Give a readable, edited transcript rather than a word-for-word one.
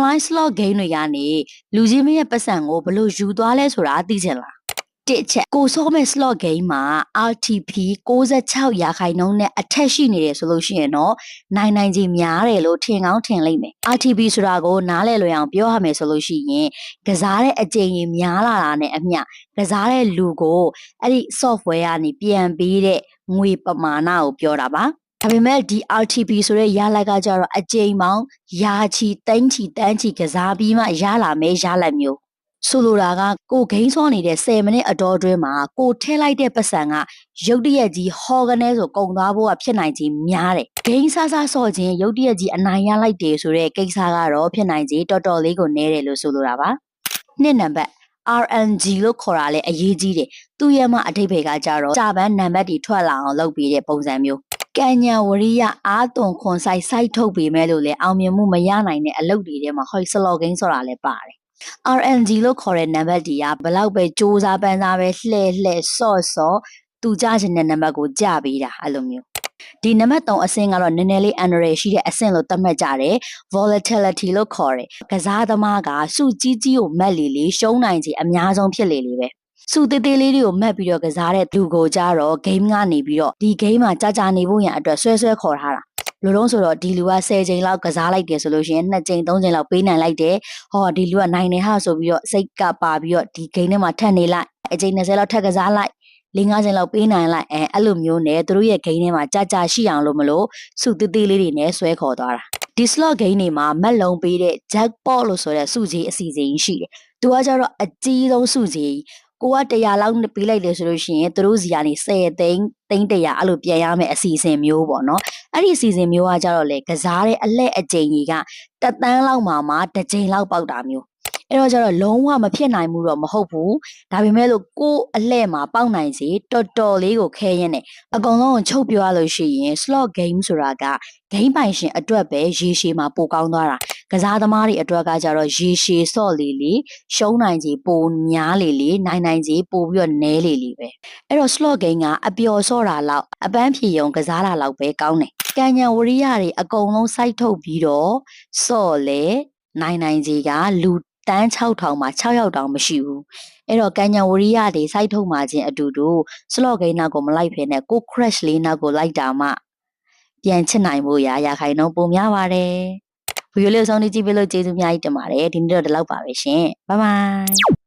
online slot game တွေကနေလူကြီးမရဲ့ပတ်စံကိုဘလို့ယူသွားလဲဆိုတာသိချင်လားတစ်ချက်ကိုစောမဲ့ slot game မှာ RTP 96ရာခိုင်နှုန်းနဲ့အထက်ရှိနေတယ်ဆိုလို့ရှိရင်တော့နိုင်ကြီးများတယ်လို့ထင်ကောင်းထင်လိမ့်မယ် RTP ဆိုတာကိုနားလည်လွယ်အောင်ပြောရမယ်ဆိုလို့ရှိရင်ကစားတဲ့အကြိမ်ကြီးများလာတာနဲ့အမျှကစားတဲ့လူကိုအဲ့ဒီ software ကနေပြန်ပေးတဲ့ငွေပမာဏကိုပြောတာပါဒါပေမဲ့ဒီ RTP ဆိုတဲ့ရလက်ကကြတော့အကြိမ်ပေါင်းရာချီသိန်းချီတန်းချီကစားပြီးမှရလာမယ်ရလက်မျိုးဆိုလိုတာကကိုဂိမ်းဆောနေတဲ့10မိနစ်အတော်အတွင်းမှာကိုထည့်လိုက်တဲ့ပတ်စံကရုတ်တရက်ကြီးဟော်ကနေဆိုကုံသွားဖို့ကဖြစ်နိုင်ကြီးများတယ်ဂိမ်းဆဆဆော့ခြင်းရုတ်တရက်ကြီးအနိုင်ရလိုက်တယ်ဆိုတဲ့ကိစ္စကတော့ဖြစ်နိုင်ကြီးတော်တော်လေးကိုနည်းတယ်လို့ဆိုလိုတာပါနှစ်နံပါတ် RNG လို့ခေါ်တာလေအရေးကြီးတယ်သူ့ရဲ့မှအထိပ္ပယ်ကကြတော့စာပန်းနံပါတ်တွေထွက်လာအောင်လုပ်ပေးတဲ့ပုံစံမျိုးကံညာဝရိယအားသွန်ခွန်ဆိုင်စိုက်ထုတ်ပေးမဲ့လို့လေအောင်မြင်မှုမရနိုင်တဲ့အလုပ်တွေထဲမှာဟိုက်ဆလော့ဂိမ်းဆိုတာလည်းပါတယ် RNG လို့ခေါ်တဲ့နံပါတ်တွေကဘလောက်ပဲစူးစားပန်းစားပဲလှဲ့ဆော့သူကြချင်တဲ့နံပါတ်ကိုကြပေးတာအဲ့လိုမျိုးဒီနံပါတ်3အဆင့်ကတော့နည်းနည်းလေး underrated ရှိတဲ့အဆင့်လို့သတ်မှတ်ကြတယ် volatility လို့ခေါ်တယ်ကစားသမားကစုကြီးကိုမက်လေရှုံးနိုင်ခြင်းအများဆုံးဖြစ်လေပဲစုသေးလေးတွေကိုမက်ပြီးတော့ကစားတဲ့လူကိုကြတော့ game ကနေပြီးတော့ဒီ game မှာကြာနေဖို့ရန်အတွက်ဆွဲခေါ်ထားတာလူလုံးဆိုတော့ဒီလူက10ချိန်လောက်ကစားလိုက်တယ်ဆိုလို့ရှိရင်2ချိန်3ချိန်လောက်ပေးနိုင်လိုက်တယ်ဟောဒီလူကနိုင်နေဟာဆိုပြီးတော့စိတ်ကပါပြီးတော့ဒီ game ထဲမှာထပ်နေလိုက်အချိန်20လောက်ထပ်ကစားလိုက်4-5ချိန်လောက်ပေးနိုင်လိုက်အဲ့လိုမျိုးနဲ့သူတို့ရဲ့ game ထဲမှာကြာရှိအောင်လို့မလို့စုသေးလေးတွေနဲ့ဆွဲခေါ်သွားတာဒီ slot game တွေမှာမက်လုံးပေးတဲ့ jackpot လို့ဆိုတဲ့စုကြီးအစီအစဉ်ရှိတယ်သူကကြတော့အကြီးဆုံးစုကြီးကိုက100လောက်ပေးလိုက်တယ်ဆိုလို့ရှိရင်သူတို့စီကနေ10သိန်း100အဲ့လိုပြန်ရမယ်အစီအစဉ်မျိုးပေါ့နော်အဲ့ဒီအစီအစဉ်မျိုးကကြတော့လေကစားတဲ့အလှည့်အကြိမ်ကြီးက1သန်းလောက်မှတစ်ကြိမ်လောက်ပေါက်တာမျိုးအဲ့တော့ကျတော့လုံးဝမဖြစ်နိုင်ဘူးတော့မဟုတ်ဘူးဒါပေမဲ့လို့ကိုအလှည့်မှာပေါက်နိုင်စီတော်တော်လေးကိုခဲရင်နဲ့အကောင်လုံးကိုချုပ်ပြောရလို့ရှိရင် slot game ဆိုတာက game ပိုင်ရှင်အတွက်ပဲရေရှည်မှာပိုကောင်းသွားတာကစားသမားတွေအတွက်ကကြတော့ရေရှည်ဆော့လေရှုံးနိုင်ကြီးပိုများလေနိုင်ကြီးပိုပြီးတော့နဲလေပဲအဲ့တော့ slot game ကအပျော်ဆော့တာလောက်အပန်းဖြေရုံကစားတာလောက်ပဲကောင်းတယ်ကံညာဝရိယတွေအကုန်လုံးစိုက်ထုတ်ပြီးတော့ဆော့လေနိုင်ကြီးကလူတန်း6000မှာ6ယောက်တောင်မရှိဘူးအဲ့တော့ကံညာဝရိယတွေစိုက်ထုတ်မှချင်းအတူတူ slot game နောက်ကိုမလိုက်ဖ ೇನೆ ကို crash လေးနောက်ကိုလိုက်တာမှပြန်ချစ်နိုင်ဖို့ရာခိုင်နှုန်းပိုများပါတယ်ဗီဒီယိုလေးဆုံးနေကြည့်ပေးလို့ကျေးဇူးအများကြီးတင်ပါတယ်ဒီနေ့တော့ဒီလောက်ပါပဲရှင်ဘိုင်ဘိုင်